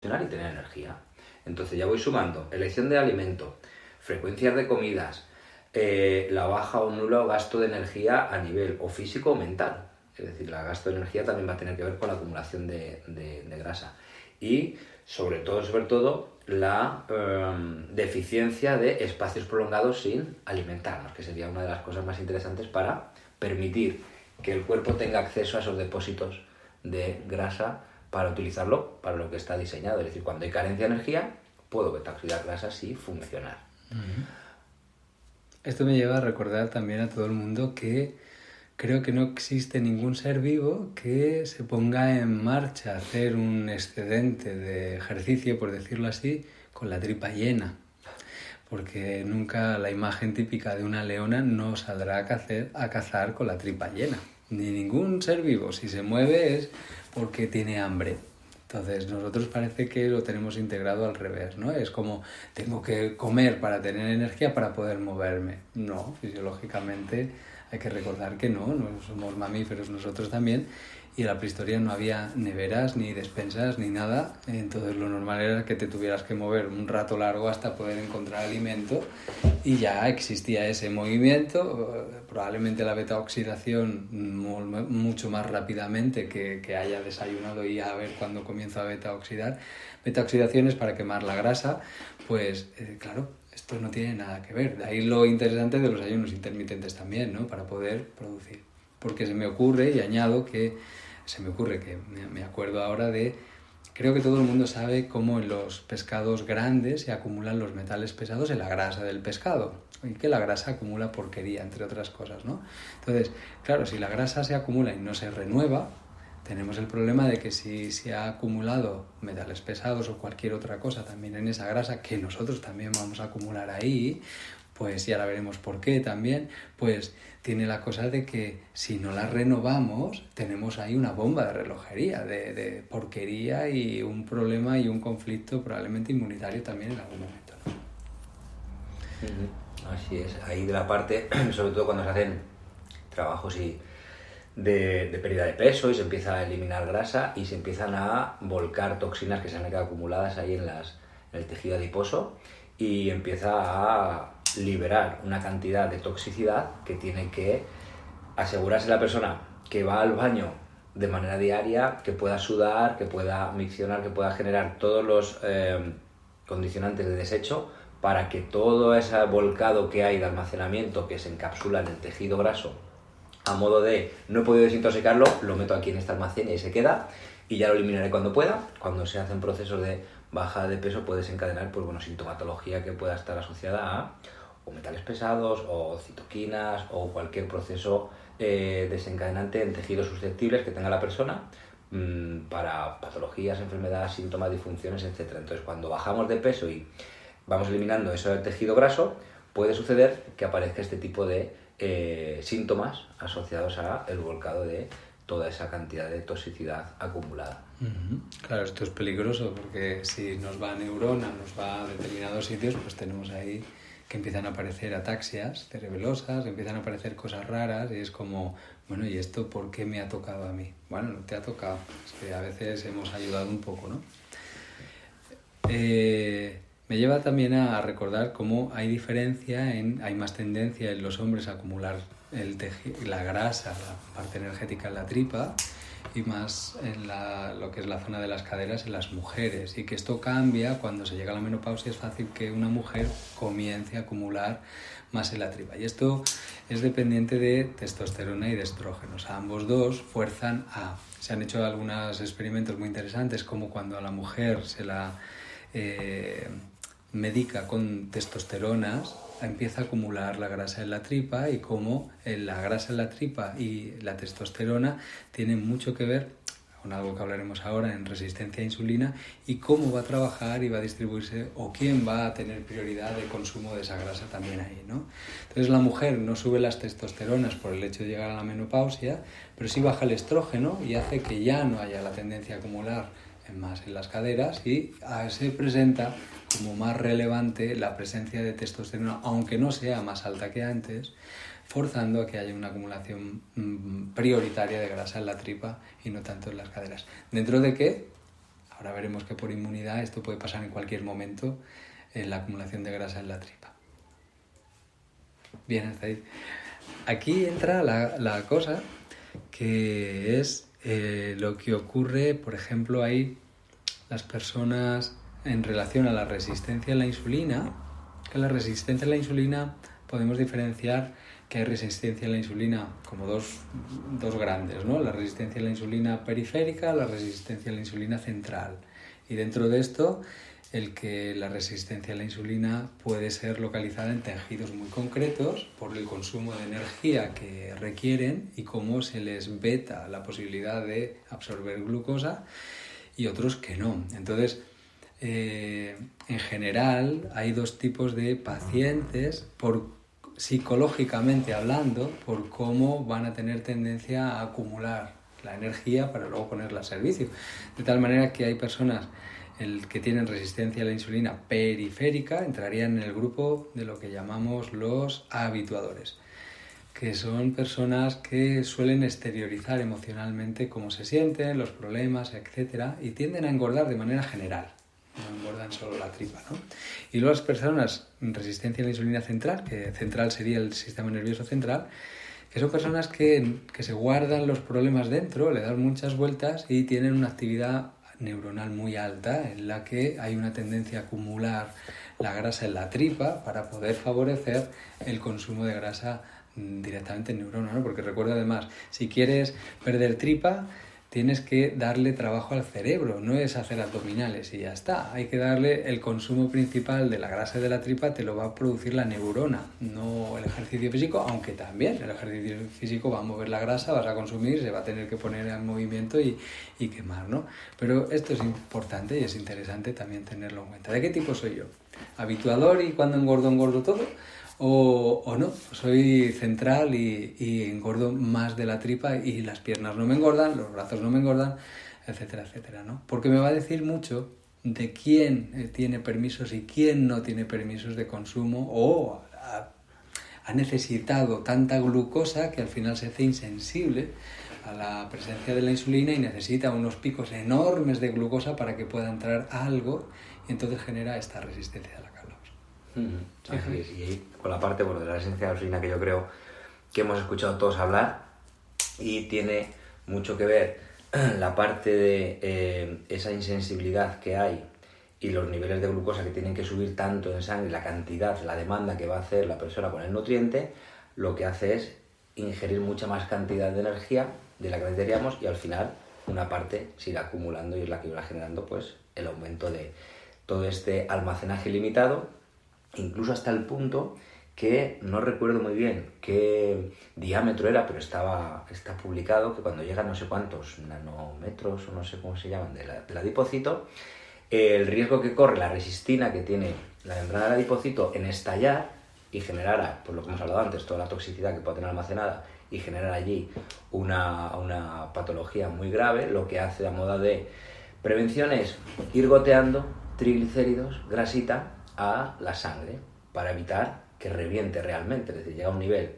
y tener energía. Entonces ya voy sumando elección de alimento, frecuencias de comidas, la baja o nulo gasto de energía a nivel o físico o mental. Es decir, el gasto de energía también va a tener que ver con la acumulación de grasa. Y sobre todo, la deficiencia de espacios prolongados sin alimentarnos, que sería una de las cosas más interesantes para permitir que el cuerpo tenga acceso a esos depósitos de grasa para utilizarlo para lo que está diseñado. Es decir, cuando hay carencia de energía, puedo beta-oxidar grasas y funcionar. Esto me lleva a recordar también a todo el mundo que creo que no existe ningún ser vivo que se ponga en marcha a hacer un excedente de ejercicio, por decirlo así, con la tripa llena. Porque nunca la imagen típica de una leona no saldrá a cazar con la tripa llena. Ni ningún ser vivo. Si se mueve es porque tiene hambre. Entonces nosotros parece que lo tenemos integrado al revés, ¿no? Es como tengo que comer para tener energía para poder moverme. No, fisiológicamente hay que recordar que no somos mamíferos nosotros también, y en la prehistoria no había neveras ni despensas ni nada, entonces lo normal era que te tuvieras que mover un rato largo hasta poder encontrar alimento, y ya existía ese movimiento, probablemente la beta-oxidación mucho más rápidamente que haya desayunado y a ver cuándo comienza a beta-oxidar. Beta-oxidación es para quemar la grasa, pues claro, esto no tiene nada que ver. De ahí lo interesante de los ayunos intermitentes también, ¿no? Para poder producir. Porque se me ocurre, y añado que me acuerdo ahora de, creo que todo el mundo sabe cómo en los pescados grandes se acumulan los metales pesados en la grasa del pescado, y que la grasa acumula porquería, entre otras cosas, ¿no? Entonces, claro, si la grasa se acumula y no se renueva, tenemos el problema de que si se ha acumulado metales pesados o cualquier otra cosa también en esa grasa, que nosotros también vamos a acumular ahí, pues ya la veremos por qué también, pues tiene la cosa de que si no la renovamos, tenemos ahí una bomba de relojería, de porquería, y un problema y un conflicto probablemente inmunitario también en algún momento, ¿no? Así es, ahí de la parte, sobre todo cuando se hacen trabajos de pérdida de peso y se empieza a eliminar grasa y se empiezan a volcar toxinas que se han quedado acumuladas ahí en el tejido adiposo, y empieza a liberar una cantidad de toxicidad que tiene que asegurarse la persona que va al baño de manera diaria, que pueda sudar, que pueda miccionar, que pueda generar todos los condicionantes de desecho para que todo ese volcado que hay de almacenamiento que se encapsula en el tejido graso, a modo de no he podido desintoxicarlo, lo meto aquí en este almacén y ahí se queda, y ya lo eliminaré cuando pueda. Cuando se hacen procesos de baja de peso puede desencadenar sintomatología que pueda estar asociada a o metales pesados o citoquinas o cualquier proceso desencadenante en tejidos susceptibles que tenga la persona, para patologías, enfermedades, síntomas, disfunciones, etc. Entonces, cuando bajamos de peso y vamos eliminando eso del tejido graso, puede suceder que aparezca este tipo de síntomas asociados a el volcado de toda esa cantidad de toxicidad acumulada. Claro, esto es peligroso porque si nos va a neuronas, nos va a determinados sitios, pues tenemos ahí que empiezan a aparecer ataxias cerebelosas, empiezan a aparecer cosas raras, y es como, bueno, ¿y esto por qué me ha tocado a mí? Bueno, no te ha tocado, es que a veces hemos ayudado un poco, ¿no? Me lleva también a recordar cómo hay hay más tendencia en los hombres a acumular la grasa, la parte energética en la tripa, y más en lo que es la zona de las caderas en las mujeres, y que esto cambia cuando se llega a la menopausia. Es fácil que una mujer comience a acumular más en la tripa, y esto es dependiente de testosterona y de estrógenos. Ambos dos fuerzan se han hecho algunos experimentos muy interesantes, como cuando a la mujer se la medica con testosteronas, empieza a acumular la grasa en la tripa, y cómo la grasa en la tripa y la testosterona tienen mucho que ver con algo que hablaremos ahora en resistencia a insulina, y cómo va a trabajar y va a distribuirse, o quién va a tener prioridad de consumo de esa grasa también ahí, ¿no? Entonces la mujer no sube las testosteronas por el hecho de llegar a la menopausia, pero sí baja el estrógeno y hace que ya no haya la tendencia a acumular más en las caderas, y se presenta como más relevante la presencia de testosterona, aunque no sea más alta que antes, forzando a que haya una acumulación prioritaria de grasa en la tripa y no tanto en las caderas. Dentro de que Ahora veremos que por inmunidad esto puede pasar en cualquier momento en la acumulación de grasa en la tripa. Bien, hasta ahí. Aquí entra la cosa que es lo que ocurre, por ejemplo, hay las personas en relación a la resistencia a la insulina, que la resistencia a la insulina podemos diferenciar que hay resistencia a la insulina como dos grandes, ¿no? La resistencia a la insulina periférica, la resistencia a la insulina central. Y dentro de esto, la resistencia a la insulina puede ser localizada en tejidos muy concretos por el consumo de energía que requieren y cómo se les veta la posibilidad de absorber glucosa, y otros que no. Entonces, en general, hay dos tipos de pacientes, psicológicamente hablando, por cómo van a tener tendencia a acumular la energía para luego ponerla a servicio. De tal manera que hay personas que tienen resistencia a la insulina periférica, entrarían en el grupo de lo que llamamos los habituadores, que son personas que suelen exteriorizar emocionalmente cómo se sienten, los problemas, etc. y tienden a engordar de manera general, no engordan solo la tripa, ¿no? Y luego las personas en resistencia a la insulina central, que central sería el sistema nervioso central, que son personas que se guardan los problemas dentro, le dan muchas vueltas y tienen una actividad neuronal muy alta en la que hay una tendencia a acumular la grasa en la tripa para poder favorecer el consumo de grasa directamente en neurona, ¿no? Porque recuerda además, si quieres perder tripa, tienes que darle trabajo al cerebro, no es hacer abdominales y ya está. Hay que darle el consumo principal de la grasa de la tripa, te lo va a producir la neurona, no el ejercicio físico, aunque también el ejercicio físico va a mover la grasa, vas a consumir, se va a tener que poner en movimiento y quemar, ¿no? Pero esto es importante y es interesante también tenerlo en cuenta. ¿De qué tipo soy yo? ¿Habituador y cuando engordo todo? O no, soy central y engordo más de la tripa y las piernas no me engordan, los brazos no me engordan, etcétera, etcétera, ¿no? Porque me va a decir mucho de quién tiene permisos y quién no tiene permisos de consumo o ha necesitado tanta glucosa que al final se hace insensible a la presencia de la insulina y necesita unos picos enormes de glucosa para que pueda entrar algo y entonces genera esta resistencia a la caloría. Así es. Y ahí, con la parte de la resistencia a la insulina, que yo creo que hemos escuchado todos hablar, y tiene mucho que ver la parte de esa insensibilidad que hay y los niveles de glucosa que tienen que subir tanto en sangre, la cantidad, la demanda que va a hacer la persona con el nutriente, lo que hace es ingerir mucha más cantidad de energía de la que necesitaríamos, y al final una parte se irá acumulando y es la que irá generando pues el aumento de todo este almacenaje ilimitado, incluso hasta el punto que no recuerdo muy bien qué diámetro era, pero está publicado que cuando llegan no sé cuántos nanómetros o no sé cómo se llaman del adipocito, el riesgo que corre la resistina que tiene la membrana del adipocito en estallar y generar, por lo que hemos hablado antes, toda la toxicidad que puede tener almacenada y generar allí una patología muy grave, lo que hace a modo de prevención es ir goteando triglicéridos, grasita, a la sangre para evitar que reviente realmente, es decir, llega a un nivel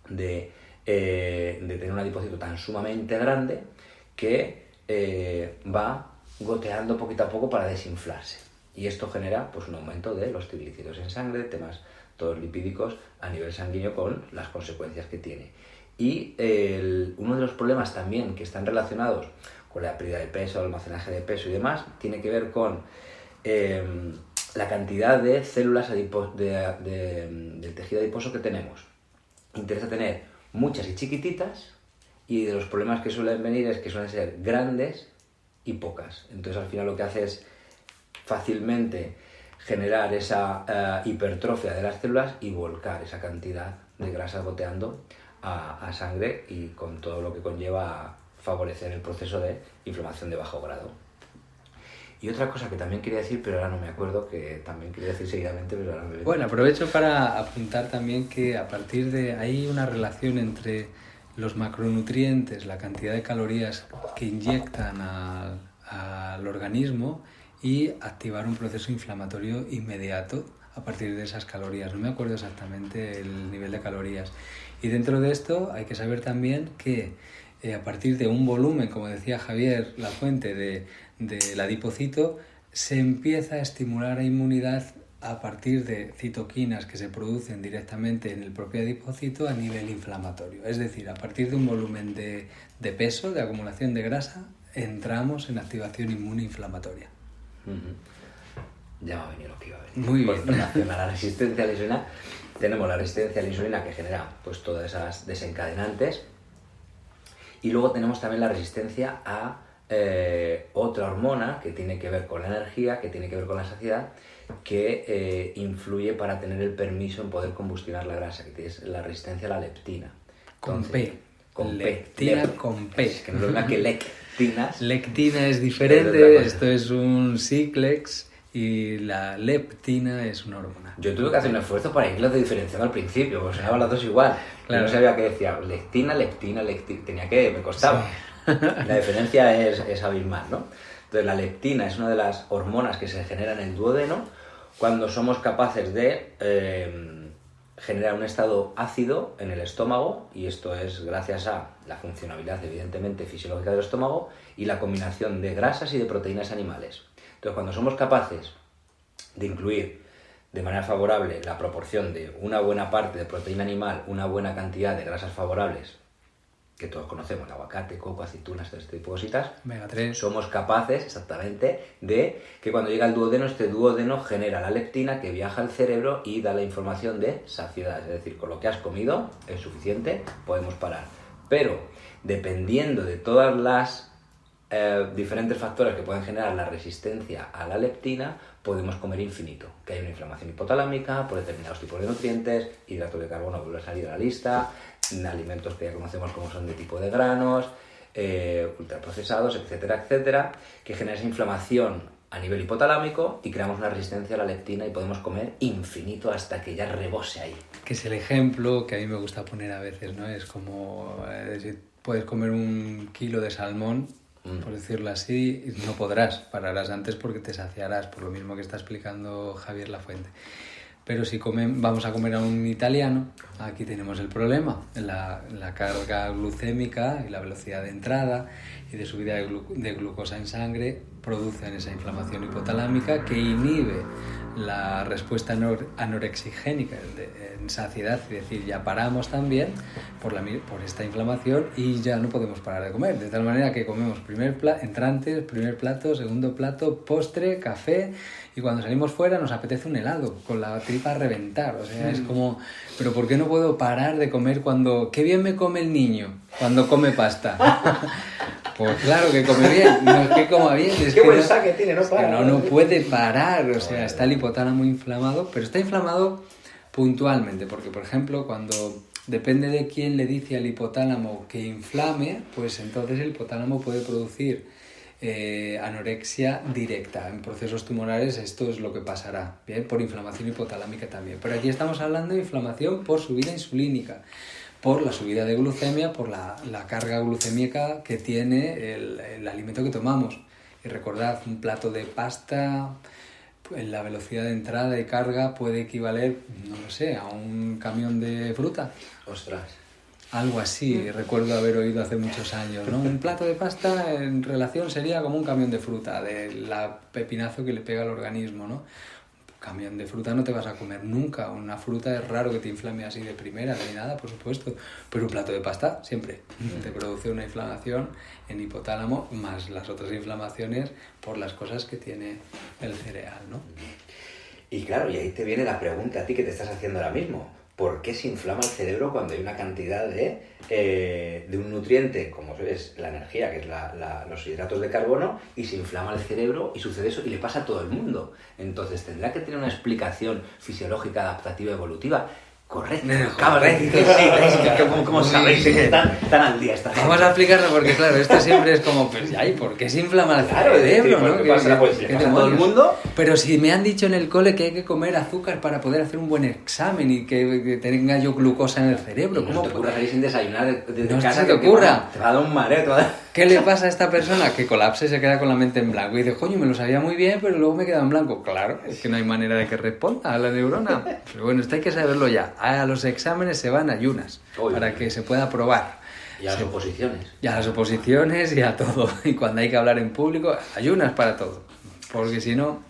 de tener un adipocito tan sumamente grande que va goteando poquito a poco para desinflarse, y esto genera pues un aumento de los triglicéridos en sangre, temas todos lipídicos a nivel sanguíneo con las consecuencias que tiene. Y uno de los problemas también que están relacionados con la pérdida de peso, el almacenaje de peso y demás, tiene que ver con la cantidad de células del tejido adiposo que tenemos. Interesa tener muchas y chiquititas, y de los problemas que suelen venir es que suelen ser grandes y pocas. Entonces al final lo que hace es fácilmente generar esa hipertrofia de las células y volcar esa cantidad de grasa goteando a sangre, y con todo lo que conlleva a favorecer el proceso de inflamación de bajo grado. Y otra cosa que también quería decir, pero ahora no me acuerdo, que también quería decir seguidamente, pero ahora no me acuerdo. Bueno, aprovecho para apuntar también que a partir de hay una relación entre los macronutrientes, la cantidad de calorías que inyectan al organismo, y activar un proceso inflamatorio inmediato a partir de esas calorías. No me acuerdo exactamente el nivel de calorías. Y dentro de esto hay que saber también que a partir de un volumen, como decía Javier Lafuente, del adipocito, se empieza a estimular la inmunidad a partir de citoquinas que se producen directamente en el propio adipocito a nivel inflamatorio. Es decir, a partir de un volumen de peso, de acumulación de grasa, entramos en activación inmune inflamatoria. Ya me ha venido lo que iba a venir. Muy bien. En relación a la resistencia a la insulina, tenemos la resistencia a la insulina que genera pues todas esas desencadenantes, y luego tenemos también la resistencia a otra hormona que tiene que ver con la energía, que tiene que ver con la saciedad, que influye para tener el permiso en poder combustionar la grasa, que es la resistencia a la leptina. Con P. Con leptina P. con P. Es que no es lo mismo que lectinas. Lectina es diferente, esto es un cíclex, y la leptina es una hormona. Yo tuve que hacer un esfuerzo para irlos diferenciando al principio, porque sonaban las dos igual. Claro. Y no sabía qué decía, lectina, me costaba. Sí. La diferencia es abismal, ¿no? Entonces la leptina es una de las hormonas que se genera en el duodeno cuando somos capaces de generar un estado ácido en el estómago, y esto es gracias a la funcionalidad evidentemente fisiológica del estómago y la combinación de grasas y de proteínas animales. Entonces cuando somos capaces de incluir de manera favorable la proporción de una buena parte de proteína animal, una buena cantidad de grasas favorables, que todos conocemos, el aguacate, coco, aceitunas, todo este tipo de cositas, Omega 3. Somos capaces, exactamente, de que cuando llega el duodeno, este duodeno genera la leptina que viaja al cerebro y da la información de saciedad. Es decir, con lo que has comido es suficiente, podemos parar. Pero, dependiendo de todas las diferentes factores que pueden generar la resistencia a la leptina, podemos comer infinito. Que hay una inflamación hipotalámica por determinados tipos de nutrientes, hidratos de carbono vuelve a salir a la lista, alimentos que ya conocemos como son de tipo de granos, ultraprocesados, etcétera, etcétera, que genera esa inflamación a nivel hipotalámico y creamos una resistencia a la leptina y podemos comer infinito hasta que ya rebose ahí. Que es el ejemplo que a mí me gusta poner a veces, ¿no? Es como, puedes comer 1 kilo de salmón, por decirlo así, no podrás, pararás antes porque te saciarás, por lo mismo que está explicando Javier Lafuente. Pero si vamos a comer a un italiano, aquí tenemos el problema, la carga glucémica y la velocidad de entrada y de subida de glucosa en sangre producen esa inflamación hipotalámica que inhibe la respuesta anorexigénica en saciedad, es decir, ya paramos también por esta inflamación y ya no podemos parar de comer, de tal manera que comemos entrantes, primer plato, segundo plato, postre, café, y cuando salimos fuera nos apetece un helado con la tripa a reventar, o sea, es como, pero ¿por qué no puedo parar de comer cuando, qué bien me come el niño cuando come pasta? Pues claro que come bien, no es que coma bien, es qué que buen saque tiene, no para. No puede parar, o sea, está el hipotálamo inflamado, pero está inflamado puntualmente, porque por ejemplo, cuando depende de quién le dice al hipotálamo que inflame, pues entonces el hipotálamo puede producir anorexia directa. En procesos tumorales esto es lo que pasará, ¿bien? Por inflamación hipotalámica también. Pero aquí estamos hablando de inflamación por subida insulínica, por la subida de glucemia, por la carga glucémica que tiene el alimento que tomamos. Y recordad, un plato de pasta, la velocidad de entrada y carga puede equivaler, no lo sé, a un camión de fruta. Ostras. Algo así, recuerdo haber oído hace muchos años, ¿no? Un plato de pasta en relación sería como un camión de fruta, del pepinazo que le pega al organismo, ¿no? Camión de fruta no te vas a comer nunca. Una fruta es raro que te inflame así de primera, ni nada, por supuesto. Pero un plato de pasta siempre te produce una inflamación en hipotálamo, más las otras inflamaciones por las cosas que tiene el cereal, ¿no? Y claro, y ahí te viene la pregunta a ti que te estás haciendo ahora mismo. ¿Por qué se inflama el cerebro cuando hay una cantidad de un nutriente, como es la energía, que es los hidratos de carbono, y se inflama el cerebro y sucede eso y le pasa a todo el mundo? Entonces tendrá que tener una explicación fisiológica, adaptativa, evolutiva. Correcto. ¿Cómo sabéis que están al día? Vamos a explicarlo porque, claro, esto siempre es como, pues, ay, ¿por qué se inflama el cerebro? ¿No? ¿Qué pasa? Pues, ¿qué pasa a todo el mundo? Pero si me han dicho en el cole que hay que comer azúcar para poder hacer un buen examen y que tenga yo glucosa en el cerebro. ¿Cómo te ocurra salir sin desayunar desde casa? No te ocurra. Te va a dar un mareo. ¿Qué le pasa a esta persona? Que colapse y se queda con la mente en blanco. Y dice, coño, me lo sabía muy bien, pero luego me queda en blanco. Claro, es que no hay manera de que responda a la neurona. Pero bueno, esto hay que saberlo ya. A los exámenes se van ayunas para que se pueda probar. Y a las oposiciones. Y a las oposiciones y a todo. Y cuando hay que hablar en público, ayunas para todo. Porque si no,